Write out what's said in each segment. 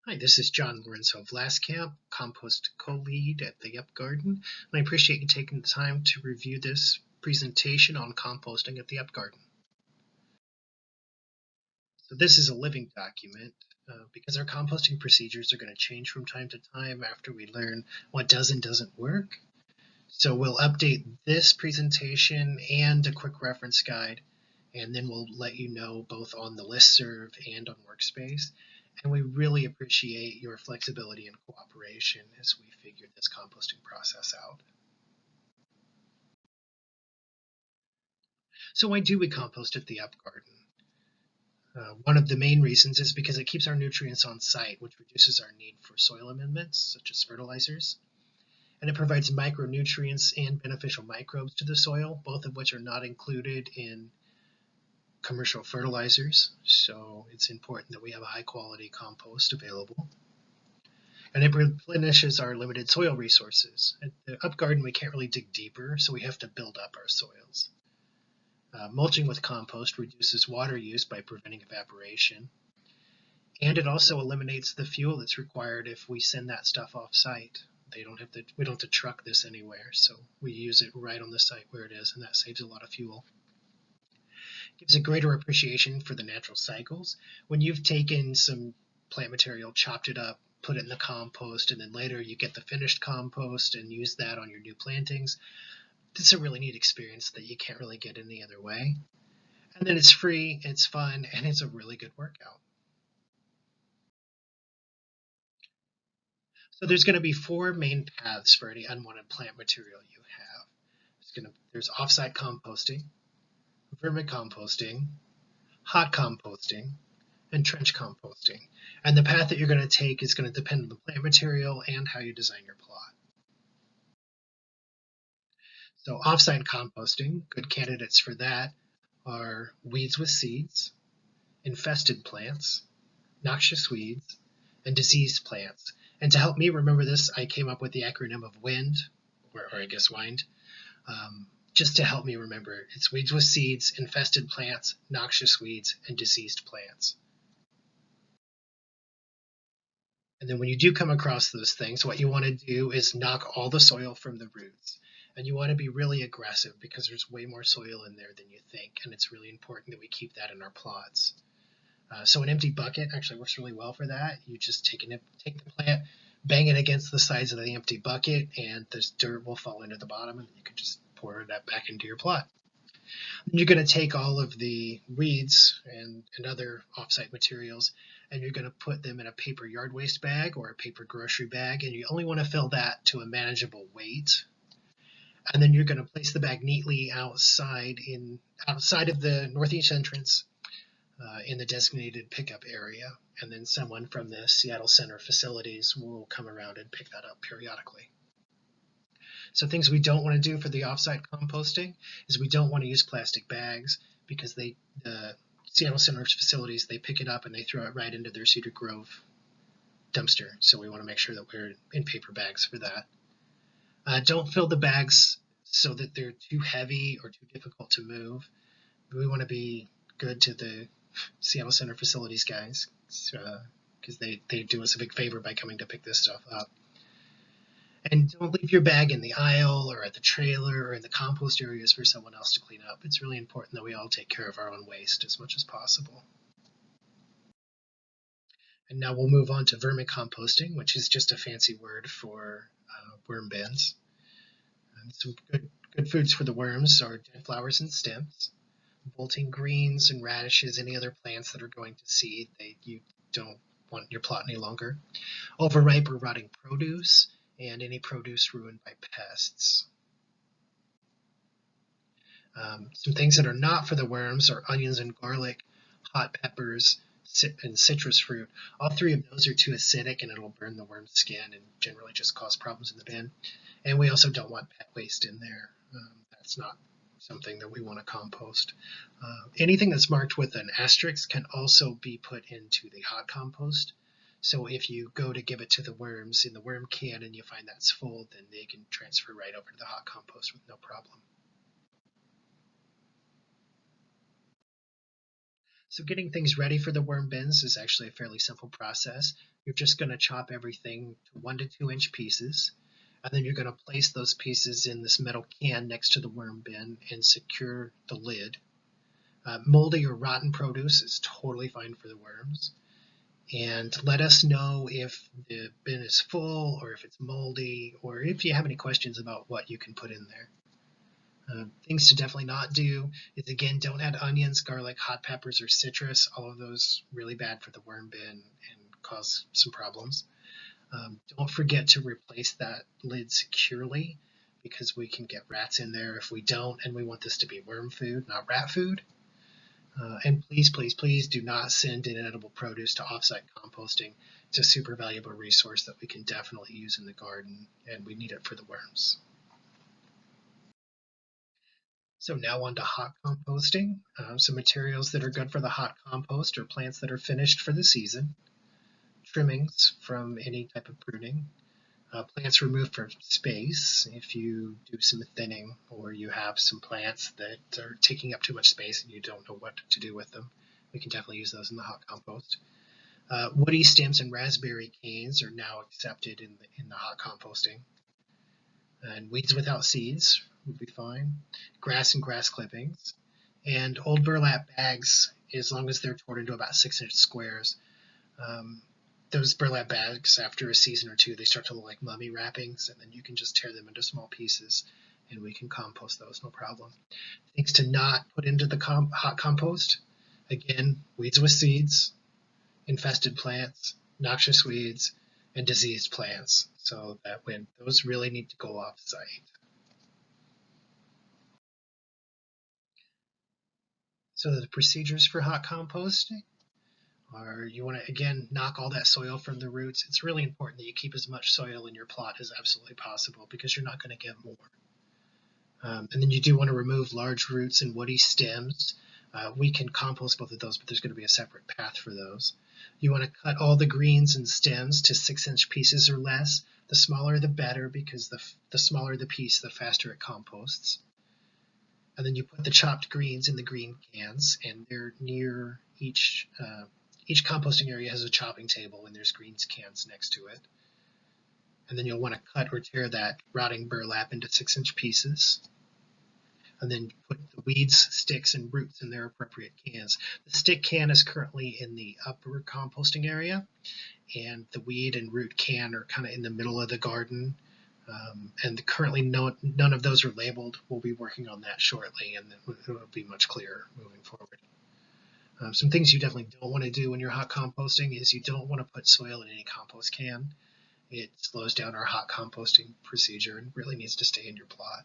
Hi, this is John Lorenzo Vlaskamp, Compost Co-Lead at the UpGarden, and I appreciate you taking the time to review this presentation on composting at the UpGarden. So this is a living document because our composting procedures are going to change from time to time after we learn what does and doesn't work. So we'll update this presentation and a quick reference guide, and then we'll let you know both on the listserv and on Workspace. And we really appreciate your flexibility and cooperation as we figure this composting process out. So why do we compost at the UpGarden? One of the main reasons is because it keeps our nutrients on site, which reduces our need for soil amendments, such as fertilizers. And it provides micronutrients and beneficial microbes to the soil, both of which are not included in commercial fertilizers. So it's important that we have a high quality compost available. And it replenishes our limited soil resources. At the UpGarden, we can't really dig deeper, so we have to build up our soils. Mulching with compost reduces water use by preventing evaporation. And it also eliminates the fuel that's required if we send that stuff off site. We don't have to truck this anywhere, so we use it right on the site where it is, and that saves a lot of fuel. It gives a greater appreciation for the natural cycles. When you've taken some plant material, chopped it up, put it in the compost, and then later you get the finished compost and use that on your new plantings, it's a really neat experience that you can't really get any other way. And then it's free, it's fun, and it's a really good workout. So there's going to be four main paths for any unwanted plant material you have. There's offsite composting, vermicomposting, hot composting, and trench composting. And the path that you're going to take is going to depend on the plant material and how you design your plot. So offsite composting, good candidates for that are weeds with seeds, infested plants, noxious weeds, and diseased plants. And to help me remember this, I came up with the acronym of WIND, or I guess WIND, just to help me remember. It's weeds with seeds, infested plants, noxious weeds, and diseased plants. And then when you do come across those things, what you want to do is knock all the soil from the roots. And you want to be really aggressive because there's way more soil in there than you think. And it's really important that we keep that in our plots. So an empty bucket actually works really well for that. You just take the plant, bang it against the sides of the empty bucket, and this dirt will fall into the bottom, and you can just pour that back into your plot. You're going to take all of the weeds and other offsite materials, and you're going to put them in a paper yard waste bag or a paper grocery bag, and you only want to fill that to a manageable weight. And then you're going to place the bag neatly outside of the northeast entrance in the designated pickup area. And then someone from the Seattle Center facilities will come around and pick that up periodically. So things we don't want to do for the offsite composting is we don't want to use plastic bags because the Seattle Center facilities, they pick it up and they throw it right into their Cedar Grove dumpster. So we want to make sure that we're in paper bags for that. Don't fill the bags so that they're too heavy or too difficult to move. We want to be good to the Seattle Center facilities guys because they do us a big favor by coming to pick this stuff up. And don't leave your bag in the aisle or at the trailer or in the compost areas for someone else to clean up. It's really important that we all take care of our own waste as much as possible. And now we'll move on to vermicomposting, which is just a fancy word for worm bins. And some good foods for the worms are dead flowers and stems, bolting greens and radishes, any other plants that are going to seed that you don't want your plot any longer, overripe or rotting produce, and any produce ruined by pests. Some things that are not for the worms are onions and garlic, hot peppers, and citrus fruit. All three of those are too acidic and it'll burn the worm's skin and generally just cause problems in the bin. And we also don't want pet waste in there. That's not something that we want to compost. Anything that's marked with an asterisk can also be put into the hot compost. So if you go to give it to the worms in the worm can and you find that's full, then they can transfer right over to the hot compost with no problem. So getting things ready for the worm bins is actually a fairly simple process. you're just going to chop everything to 1 to 2 inch pieces, and then you're going to place those pieces in this metal can next to the worm bin and secure the lid. Moldy or rotten produce is totally fine for the worms. And let us know if the bin is full or if it's moldy, or if you have any questions about what you can put in there. Things to definitely not do is, again, don't add onions, garlic, hot peppers, or citrus. All of those really bad for the worm bin and cause some problems. Don't forget to replace that lid securely, because we can get rats in there if we don't, and we want this to be worm food, not rat food. And please, please, please do not send inedible produce to offsite composting. It's a super valuable resource that we can definitely use in the garden, and we need it for the worms. So now on to hot composting. Some materials that are good for the hot compost are plants that are finished for the season, trimmings from any type of pruning, plants removed from space if you do some thinning or you have some plants that are taking up too much space and you don't know what to do with them. We can definitely use those in the hot compost. Woody stems and raspberry canes are now accepted in the hot composting. And weeds without seeds would be fine. Grass and grass clippings. And old burlap bags, as long as they're torn into about 6-inch squares. Those burlap bags, after a season or two, they start to look like mummy wrappings, and then you can just tear them into small pieces, and we can compost those, no problem. Things to not put into the hot compost. Again, weeds with seeds, infested plants, noxious weeds, and diseased plants. So that when those really need to go off site. So the procedures for hot composting are, you want to, again, knock all that soil from the roots. It's really important that you keep as much soil in your plot as absolutely possible, because you're not going to get more. And then you do want to remove large roots and woody stems. We can compost both of those, but there's going to be a separate path for those. You want to cut all the greens and stems to 6-inch pieces or less. The smaller the better, because the smaller the piece, the faster it composts. And then you put the chopped greens in the green cans, and they're near each composting area has a chopping table, and there's greens cans next to it. And then you'll want to cut or tear that rotting burlap into 6-inch pieces. And then put the weeds, sticks, and roots in their appropriate cans. The stick can is currently in the upper composting area, and the weed and root can are kind of in the middle of the garden. And currently none of those are labeled. We'll be working on that shortly, and it will be much clearer moving forward. Some things you definitely don't want to do when you're hot composting is you don't want to put soil in any compost can. It slows down our hot composting procedure and really needs to stay in your plot.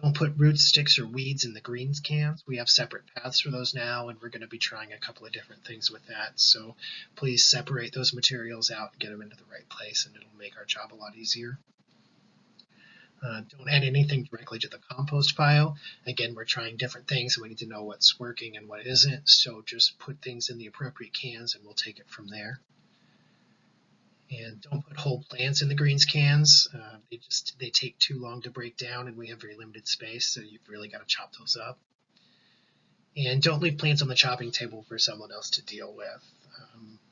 Don't put roots, sticks, or weeds in the greens cans. We have separate paths for those now, and we're going to be trying a couple of different things with that. So please separate those materials out and get them into the right place, and it'll make our job a lot easier. Don't add anything directly to the compost pile. Again, we're trying different things, and we need to know what's working and what isn't. So just put things in the appropriate cans, and we'll take it from there. And don't put whole plants in the greens cans. They take too long to break down, and we have very limited space, so you've really got to chop those up. And don't leave plants on the chopping table for someone else to deal with.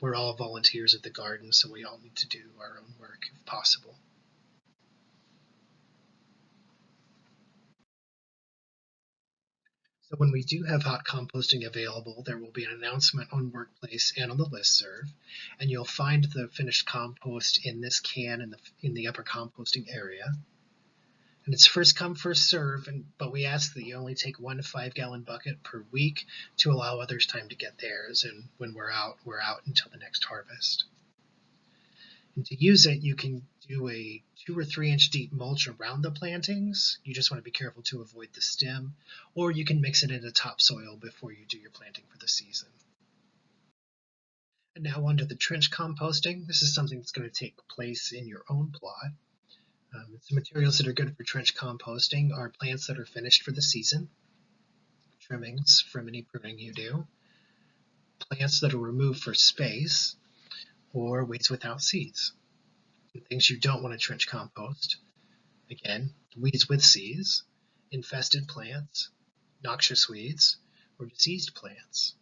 We're all volunteers at the garden, so we all need to do our own work if possible. So when we do have hot composting available, there will be an announcement on Workplace and on the listserv, and you'll find the finished compost in this can in the upper composting area. And it's first come, first serve, but we ask that you only take 1 5-gallon bucket per week to allow others time to get theirs, and when we're out until the next harvest. And to use it, you can do a 2 or 3 inch deep mulch around the plantings. You just want to be careful to avoid the stem, or you can mix it into topsoil before you do your planting for the season. And now onto the trench composting. This is something that's going to take place in your own plot. Some materials that are good for trench composting are plants that are finished for the season, trimmings from any pruning you do, plants that are removed for space, or weeds without seeds. Things you don't want to trench compost. Again, weeds with seeds, infested plants, noxious weeds, or diseased plants.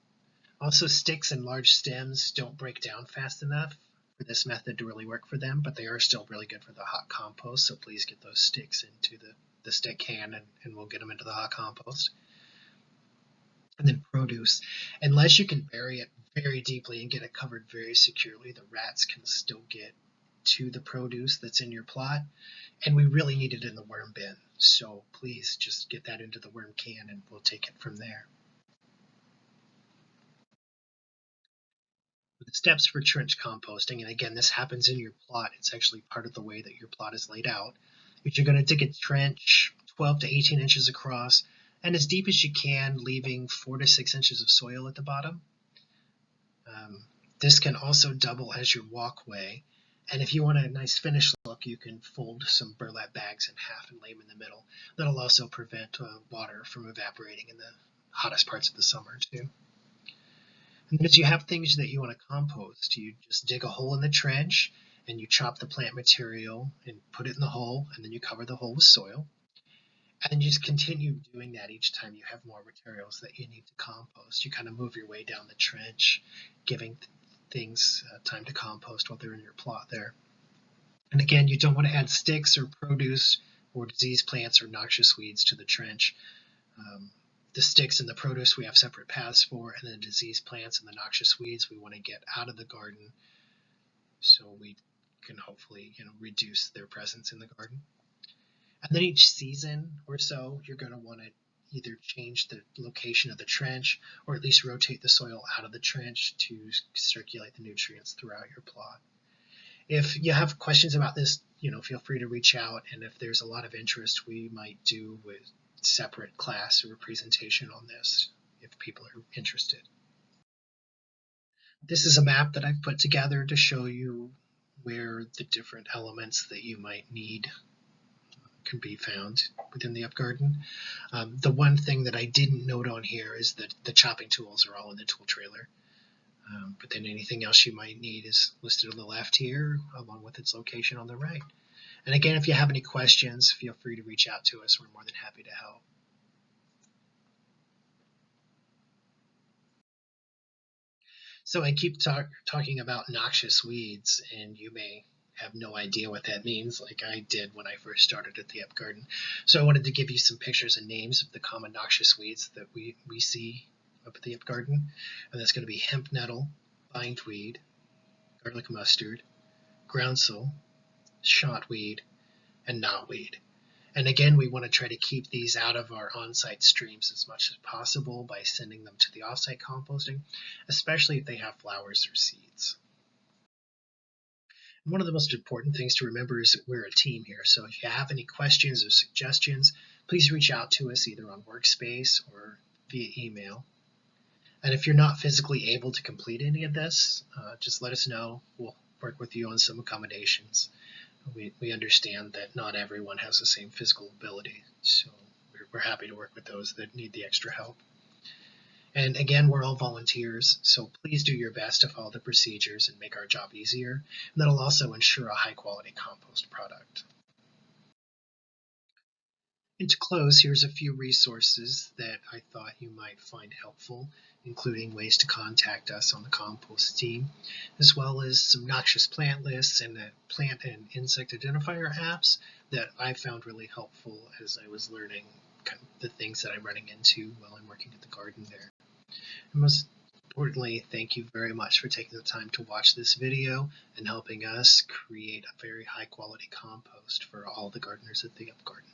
Also, sticks and large stems don't break down fast enough for this method to really work for them, but they are still really good for the hot compost, so please get those sticks into the stick can, and we'll get them into the hot compost. And then produce. Unless you can bury it very deeply and get it covered very securely, the rats can still get to the produce that's in your plot, and we really need it in the worm bin. So please just get that into the worm can and we'll take it from there. The steps for trench composting, and again, this happens in your plot. It's actually part of the way that your plot is laid out. Is you're going to dig a trench 12 to 18 inches across and as deep as you can, leaving 4 to 6 inches of soil at the bottom. This can also double as your walkway. And if you want a nice finished look, you can fold some burlap bags in half and lay them in the middle. That'll also prevent water from evaporating in the hottest parts of the summer too. And as you have things that you want to compost, you just dig a hole in the trench and you chop the plant material and put it in the hole, and then you cover the hole with soil. And you just continue doing that each time you have more materials that you need to compost. You kind of move your way down the trench, giving things time to compost while they're in your plot there. And again, you don't want to add sticks or produce or disease plants or noxious weeds to the trench. The sticks and the produce we have separate paths for, and the disease plants and the noxious weeds we want to get out of the garden so we can hopefully reduce their presence in the garden. And then each season or so, you're going to want to either change the location of the trench or at least rotate the soil out of the trench to circulate the nutrients throughout your plot. If you have questions about this, feel free to reach out, and if there's a lot of interest, we might do a separate class or a presentation on this if people are interested. This is a map that I've put together to show you where the different elements that you might need can be found within the UpGarden. The one thing that I didn't note on here is that the chopping tools are all in the tool trailer. But then anything else you might need is listed on the left here, along with its location on the right. And again, if you have any questions, feel free to reach out to us. We're more than happy to help. So I keep talking about noxious weeds, and you may have no idea what that means, like I did when I first started at the UpGarden. So I wanted to give you some pictures and names of the common noxious weeds that we see up at the UpGarden. And that's going to be hemp nettle, bindweed, garlic mustard, groundsel, shotweed, and knotweed. And again, we want to try to keep these out of our on-site streams as much as possible by sending them to the off-site composting, especially if they have flowers or seeds. And one of the most important things to remember is that we're a team here. So if you have any questions or suggestions, please reach out to us either on Workspace or via email. And if you're not physically able to complete any of this, just let us know. We'll work with you on some accommodations. We understand that not everyone has the same physical ability, so we're happy to work with those that need the extra help. And again, we're all volunteers, so please do your best to follow the procedures and make our job easier. And that'll also ensure a high-quality compost product. And to close, here's a few resources that I thought you might find helpful, including ways to contact us on the compost team, as well as some noxious plant lists and plant and insect identifier apps that I found really helpful as I was learning kind of the things that I'm running into while I'm working at the garden there. And most importantly, thank you very much for taking the time to watch this video and helping us create a very high quality compost for all the gardeners at the UpGarden.